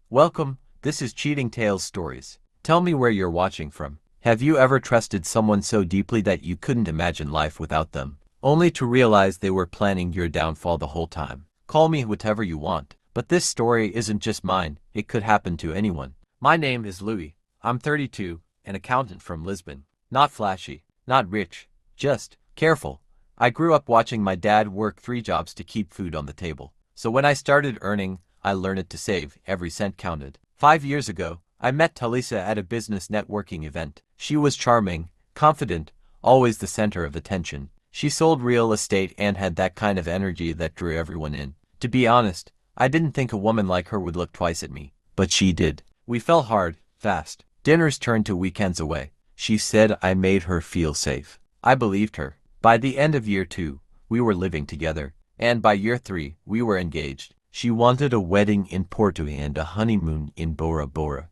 Welcome, this is Cheating Tales Stories. Tell me where you're watching from. Have you ever trusted someone so deeply that you couldn't imagine life without them, only to realize they were planning your downfall the whole time? Call me whatever you want, but this story isn't just mine, it could happen to anyone. My name is Louis. I'm 32, an accountant from Lisbon. Not flashy, not rich, just careful. I grew up watching my dad work 3 jobs to keep food on the table. So when I started earning, I learned to save. Every cent counted. 5 years ago, I met Talisa at a business networking event. She was charming, confident, always the center of attention. She sold real estate and had that kind of energy that drew everyone in. To be honest, I didn't think a woman like her would look twice at me. But she did. We fell hard, fast. Dinners turned to weekends away. She said I made her feel safe. I believed her. By the end of year 2, we were living together. And by year 3, we were engaged. She wanted a wedding in Porto and a honeymoon in Bora Bora.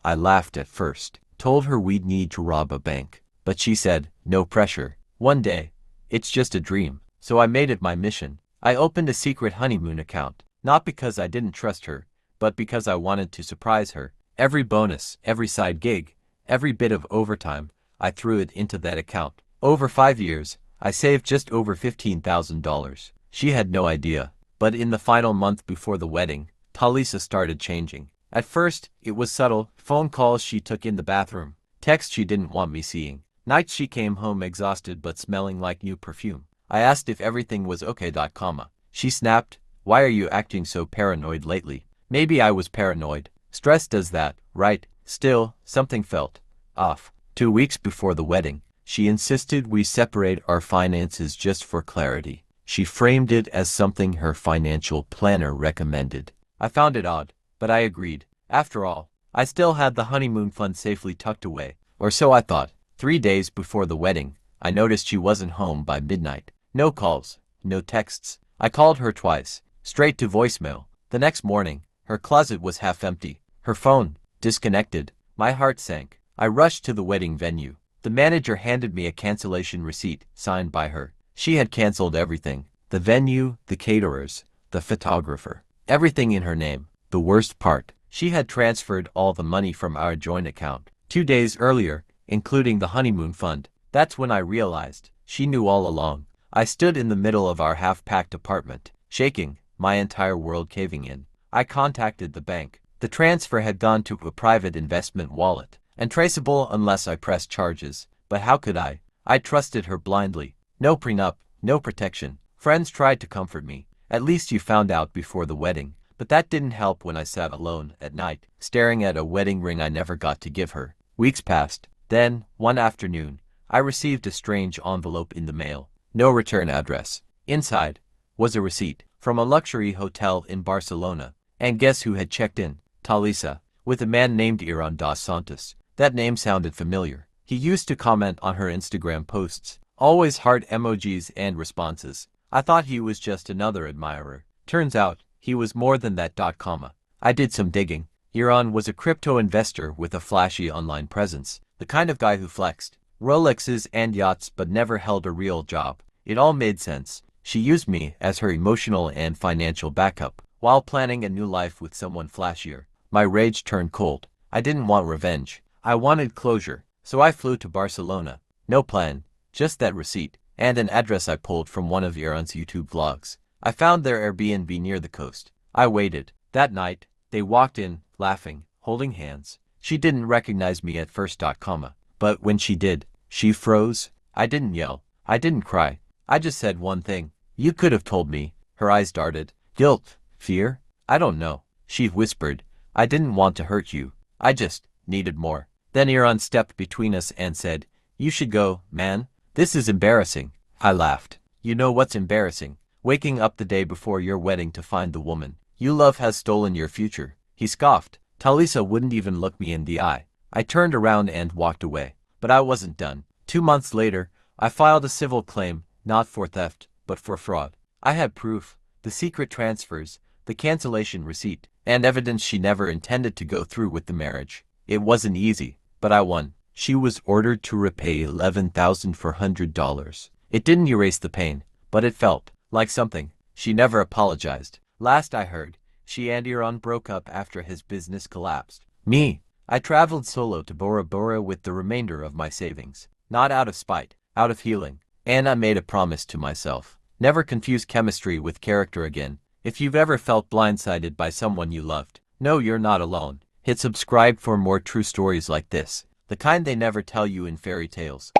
I laughed at first, told her we'd need to rob a bank. But she said, no pressure. One day. It's just a dream. So I made it my mission. I opened a secret honeymoon account. Not because I didn't trust her, but because I wanted to surprise her. Every bonus, every side gig, every bit of overtime, I threw it into that account. Over 5 years, I saved just over $15,000. She had no idea. But in the final month before the wedding, Talisa started changing. At first, it was subtle. Phone calls she took in the bathroom. Texts she didn't want me seeing. Nights she came home exhausted but smelling like new perfume. I asked if everything was okay. She snapped, why are you acting so paranoid lately? Maybe I was paranoid. Stress does that, right? Still, something felt off. 2 weeks before the wedding, she insisted we separate our finances just for clarity. She framed it as something her financial planner recommended. I found it odd, but I agreed. After all, I still had the honeymoon fund safely tucked away, or so I thought. 3 days before the wedding, I noticed she wasn't home by midnight. No calls, no texts. I called her twice, straight to voicemail. The next morning, her closet was half empty, her phone disconnected. My heart sank. I rushed to the wedding venue. The manager handed me a cancellation receipt signed by her. She had canceled everything. The venue, the caterers, the photographer. Everything in her name. The worst part, she had transferred all the money from our joint account 2 days earlier, including the honeymoon fund. That's when I realized she knew all along. I stood in the middle of our half-packed apartment, shaking, my entire world caving in. I contacted the bank. The transfer had gone to a private investment wallet, and traceable unless I pressed charges. But how could I? I trusted her blindly. No prenup, no protection. Friends tried to comfort me. At least you found out before the wedding. But that didn't help when I sat alone at night, staring at a wedding ring I never got to give her. Weeks passed. Then, one afternoon, I received a strange envelope in the mail. No return address. Inside was a receipt from a luxury hotel in Barcelona. And guess who had checked in? Talisa, with a man named Iran dos Santos. That name sounded familiar. He used to comment on her Instagram posts. Always heart emojis and responses. I thought he was just another admirer. Turns out, he was more than that. I did some digging. Iran was a crypto investor with a flashy online presence. The kind of guy who flexed Rolexes and yachts but never held a real job. It all made sense. She used me as her emotional and financial backup, while planning a new life with someone flashier. My rage turned cold. I didn't want revenge. I wanted closure. So I flew to Barcelona. No plan, just that receipt, and an address I pulled from one of Iran's YouTube vlogs. I found their Airbnb near the coast. I waited. That night, they walked in, laughing, holding hands. She didn't recognize me at first. But when she did, she froze. I didn't yell. I didn't cry. I just said one thing. You could have told me. Her eyes darted. Guilt? Fear? I don't know. She whispered. I didn't want to hurt you. I just needed more. Then Iran stepped between us and said, you should go, man. This is embarrassing. I laughed. You know what's embarrassing? Waking up the day before your wedding to find the woman you love has stolen your future. He scoffed. Talisa wouldn't even look me in the eye. I turned around and walked away. But I wasn't done. 2 months later, I filed a civil claim, not for theft, but for fraud. I had proof, the secret transfers, the cancellation receipt, and evidence she never intended to go through with the marriage. It wasn't easy, but I won. She was ordered to repay $11,400. It didn't erase the pain, but it felt like something. She never apologized. Last I heard, She and Iran broke up after his business collapsed. Me. I traveled solo to Bora Bora with the remainder of my savings. Not out of spite, out of healing. And I made a promise to myself. Never confuse chemistry with character again. If you've ever felt blindsided by someone you loved, no, you're not alone. Hit subscribe for more true stories like this, the kind they never tell you in fairy tales.